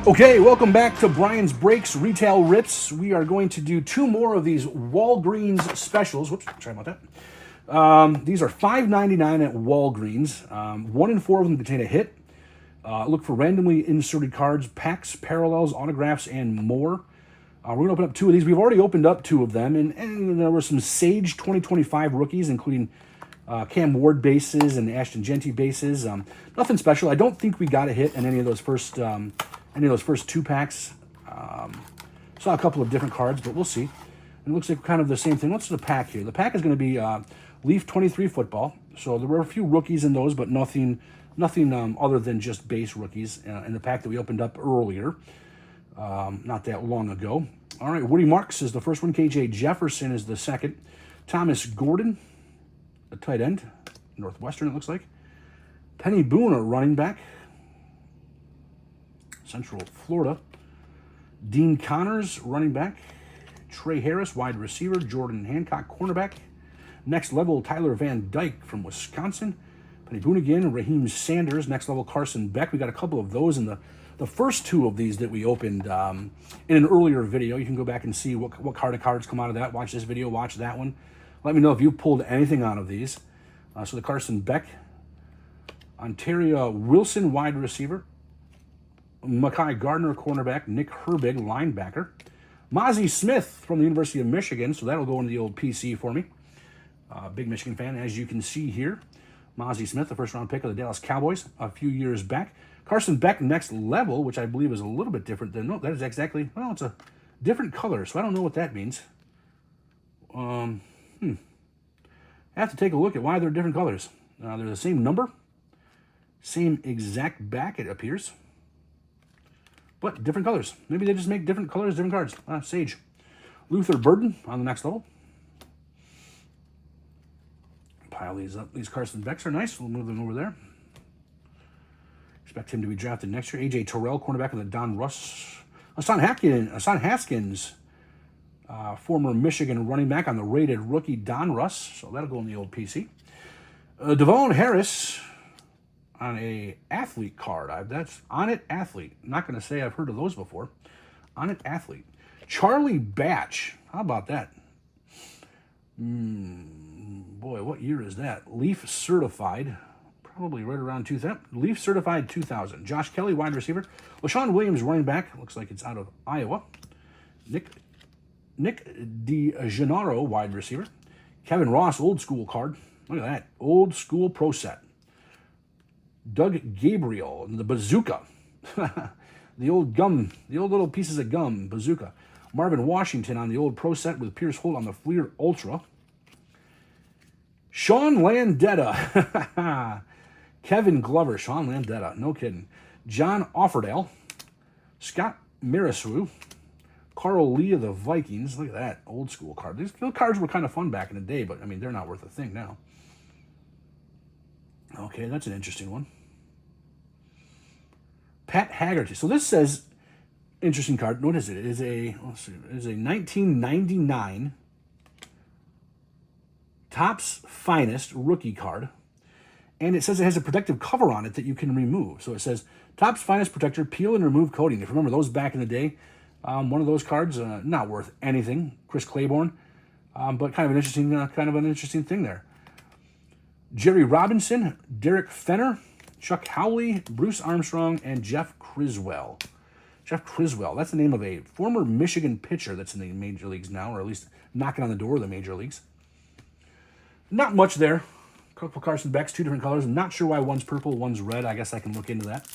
Okay, welcome back to Brian's Breaks Retail Rips. We are going to do two more of these Walgreens specials. Whoops, sorry about that. These are $5.99 at Walgreens. One in four of them contain a hit. Look for randomly inserted cards, packs, parallels, autographs, and more. We're going to open up two of these. We've already opened up two of them, and there were some Sage 2025 rookies, including Cam Ward bases and Ashton Genty bases. Nothing special. I don't think we got a hit in any of those first two packs. Saw a couple of different cards, but we'll see. It looks like kind of the same thing. What's the pack here? The pack is going to be Leaf 23 football. So there were a few rookies in those, but nothing other than just base rookies in the pack that we opened up earlier, not that long ago. All right, Woody Marks is the first one. KJ Jefferson is the second. Thomas Gordon, a tight end, Northwestern it looks like. Penny Boone, a running back, Central Florida. Dean Connors, running back. Trey Harris, wide receiver. Jordan Hancock, cornerback. Next level, Tyler Van Dyke from Wisconsin. Penny Boone again. Raheem Sanders, next level, Carson Beck. We got a couple of those in the first two of these that we opened in an earlier video. You can go back and see what cards come out of that. Watch this video, watch that one. Let me know if you pulled anything out of these. So the Carson Beck. Ontario Wilson, wide receiver. Mekhi Gardner, cornerback. Nick Herbig, linebacker. Mozzie Smith from the University of Michigan, so that'll go into the old PC for me. Big Michigan fan, as you can see here. Mozzie Smith, the first round pick of the Dallas Cowboys a few years back. Carson Beck, next level, which I believe is a little bit different than, no, that is exactly, well, it's a different color, so I don't know what that means. I have to take a look at why they're different colors. They're the same number, same exact back, it appears, but different colors. Maybe they just make different colors, different cards. Sage. Luther Burden on the next level. Pile these up. These Carson Becks are nice. We'll move them over there. Expect him to be drafted next year. AJ Terrell, cornerback of the Don Russ. Hassan Haskins, former Michigan running back on the rated rookie Don Russ. So that'll go in the old PC. Devon Harris on a athlete card. That's On It Athlete. I'm not going to say I've heard of those before. On It Athlete. Charlie Batch. How about that? Boy, what year is that? Leaf certified. Probably right around 2000. Leaf certified 2000. Josh Kelly, wide receiver. LaShawn Williams, running back. Looks like it's out of Iowa. Nick DiGennaro, wide receiver. Kevin Ross, old school card. Look at that. Old school pro set. Doug Gabriel, the bazooka. the old little pieces of gum, bazooka. Marvin Washington on the old pro set with Pierce Holt on the Fleer Ultra. Sean Landetta. Kevin Glover. Sean Landetta. No kidding. John Offerdale. Scott Mariswu. Carl Lee of the Vikings. Look at that. Old school card. These cards were kind of fun back in the day, but I mean, they're not worth a thing now. Okay, that's an interesting one. Pat Haggerty. So this says, interesting card. What is it? It is a 1999 Topps Finest rookie card. And it says it has a protective cover on it that you can remove. So it says, Topps Finest Protector, peel and remove coating. If you remember those back in the day, one of those cards, not worth anything. Chris Claiborne, but kind of an interesting thing there. Jerry Robinson, Derek Fenner, Chuck Howley, Bruce Armstrong, and Jeff Criswell. Jeff Criswell, that's the name of a former Michigan pitcher that's in the major leagues now, or at least knocking on the door of the major leagues. Not much there. A couple Carson Becks, two different colors. I'm not sure why one's purple, one's red. I guess I can look into that.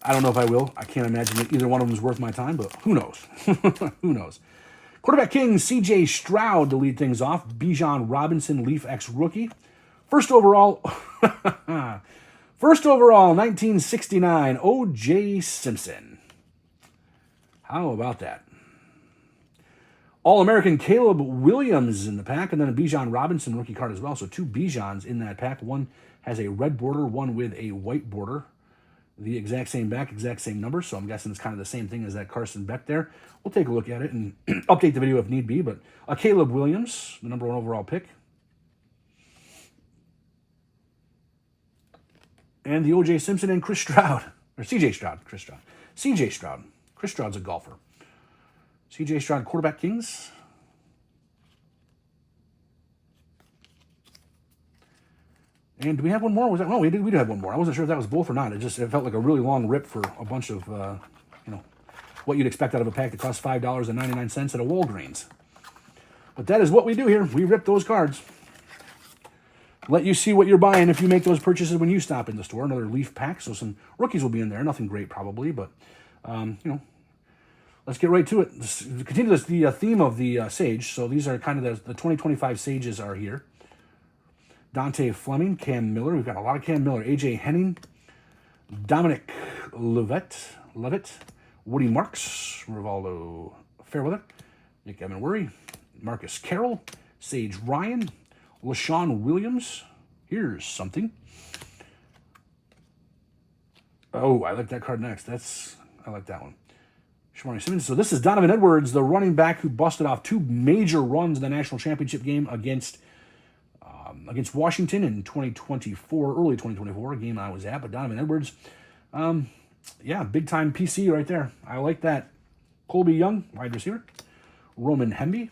I don't know if I will. I can't imagine that either one of them is worth my time, but who knows? Who knows? Quarterback King, C.J. Stroud to lead things off. Bijan Robinson, Leaf X rookie. First overall, 1969, O.J. Simpson. How about that? All-American Caleb Williams in the pack, and then a Bijan Robinson rookie card as well. So two Bijans in that pack. One has a red border, one with a white border. The exact same back, exact same number. So I'm guessing it's kind of the same thing as that Carson Beck there. We'll take a look at it and update the video if need be. But Caleb Williams, the number 1 overall pick. And the O.J. Simpson and Chris Stroud. Or C.J. Stroud, Chris Stroud. C.J. Stroud. Chris Stroud's a golfer. C.J. Stroud, quarterback Kings. And do we have one more? Was that no? We do have one more. I wasn't sure if that was both or not. It felt like a really long rip for a bunch of what you'd expect out of a pack that costs $5.99 at a Walgreens. But that is what we do here. We rip those cards. Let you see what you're buying if you make those purchases when you stop in the store. Another Leaf pack, so some rookies will be in there. Nothing great probably, but let's get right to it. Continue the theme of the Sage. So these are kind of the 2025 Sages are here. Dante Fleming, Cam Miller. We've got a lot of Cam Miller. A.J. Henning, Dominic Levitt, Woody Marks, Rivaldo Fairweather, Nick Evan Worry, Marcus Carroll, Sage Ryan, LaShawn Williams. Here's something. Oh, I like that card next. I like that one. Shamari Simmons. So this is Donovan Edwards, the running back who busted off 2 major runs in the national championship game against Washington in 2024, early 2024, a game I was at. But Donovan Edwards, big time PC right there. I like that. Colby Young, wide receiver. Roman Hemby.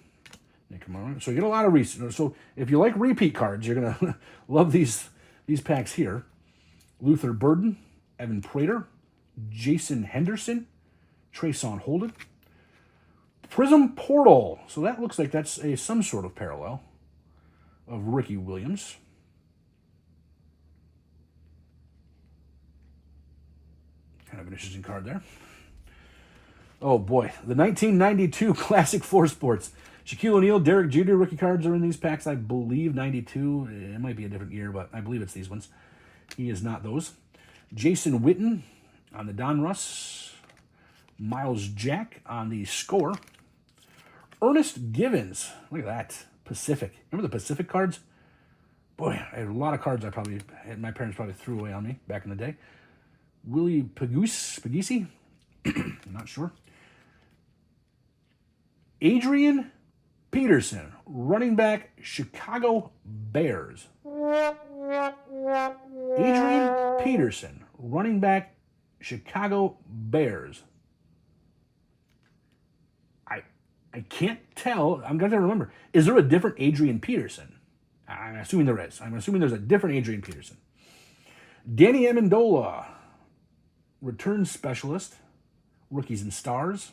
So you get a lot of research. So if you like repeat cards, you're gonna love these packs here. Luther Burden, Evan Prater, Jason Henderson, Trason Holden. Prism Portal. So that looks like that's some sort of parallel of Ricky Williams. Kind of an interesting card there. Oh boy, the 1992 Classic 4 Sports. Shaquille O'Neal, Derek Jeter rookie cards are in these packs. I believe 92. It might be a different year, but I believe it's these ones. He is not those. Jason Witten on the Donruss. Miles Jack on the Score. Ernest Givens. Look at that. Pacific. Remember the Pacific cards? Boy, I had a lot of cards my parents probably threw away on me back in the day. Willie Pagisi? I'm not sure. Adrian Peterson, running back, Chicago Bears. Adrian Peterson, running back, Chicago Bears. I can't tell. I'm going to remember. Is there a different Adrian Peterson? I'm assuming there is. I'm assuming there's a different Adrian Peterson. Danny Amendola, return specialist, rookies and stars.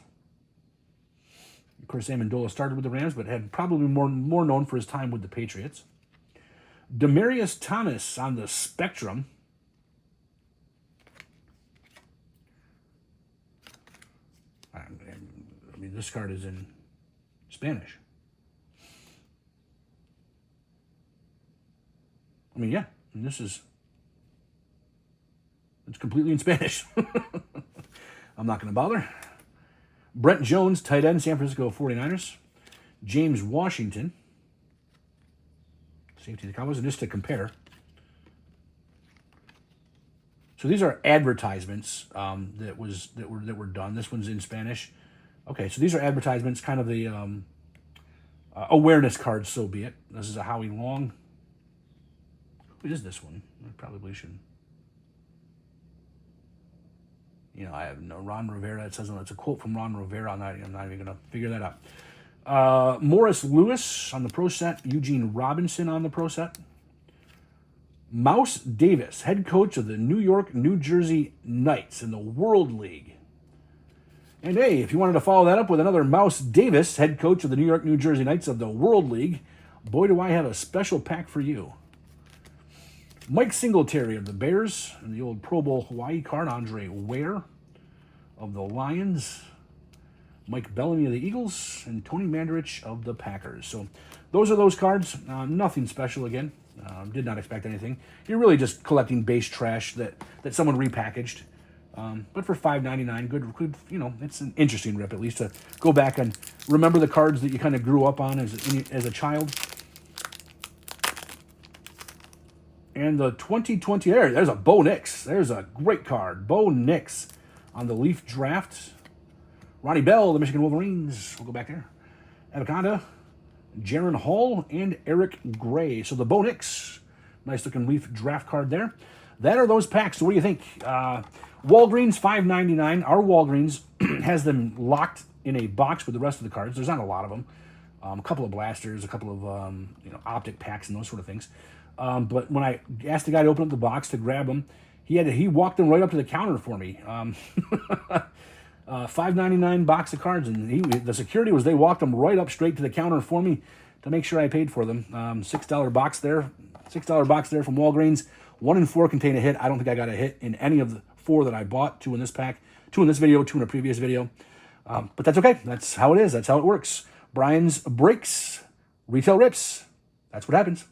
Of course, Amendola started with the Rams, but had probably more known for his time with the Patriots. Demaryius Thomas on the Spectrum. I mean, this card is in Spanish. I mean, yeah, and it's completely in Spanish. I'm not going to bother. Brent Jones, tight end, San Francisco 49ers. James Washington, safety of the Cowboys, and just to compare. So these are advertisements that were done. This one's in Spanish. Okay, so these are advertisements, kind of the awareness cards, so be it. This is a Howie Long. Who is this one? I probably should. I have no Ron Rivera. It says it's a quote from Ron Rivera. I'm not even going to figure that out. Morris Lewis on the Pro Set. Eugene Robinson on the Pro Set. Mouse Davis, head coach of the New York, New Jersey Knights in the World League. And hey, if you wanted to follow that up with another Mouse Davis, head coach of the New York, New Jersey Knights of the World League, boy, do I have a special pack for you. Mike Singletary of the Bears, and the old Pro Bowl Hawaii card, Andre Ware of the Lions, Mike Bellamy of the Eagles, and Tony Mandarich of the Packers. So those are those cards. Nothing special again. Did not expect anything. You're really just collecting base trash that someone repackaged. But for $5.99, good, it's an interesting rip, at least to go back and remember the cards that you kind of grew up on as a child. And the 2020, there's a Bo Nix. There's a great card. Bo Nix on the Leaf draft. Ronnie Bell, the Michigan Wolverines. We'll go back there. Anaconda, Jaron Hall, and Eric Gray. So the Bo Nix, nice looking Leaf draft card there. that are those packs. So what do you think? Walgreens, $5.99. Our Walgreens has them locked in a box with the rest of the cards. There's not a lot of them. A couple of blasters, a couple of optic packs and those sort of things. But when I asked the guy to open up the box to grab them, he walked them right up to the counter for me. $5.99 box of cards, and the security was they walked them right up straight to the counter for me to make sure I paid for them. $6 box there, $6 box there from Walgreens. 1 and 4 contain a hit. I don't think I got a hit in any of the 4 that I bought. 2 in this pack, 2 in this video, 2 in a previous video. But that's okay. That's how it is. That's how it works. Brian's Breaks, Retail Rips. That's what happens.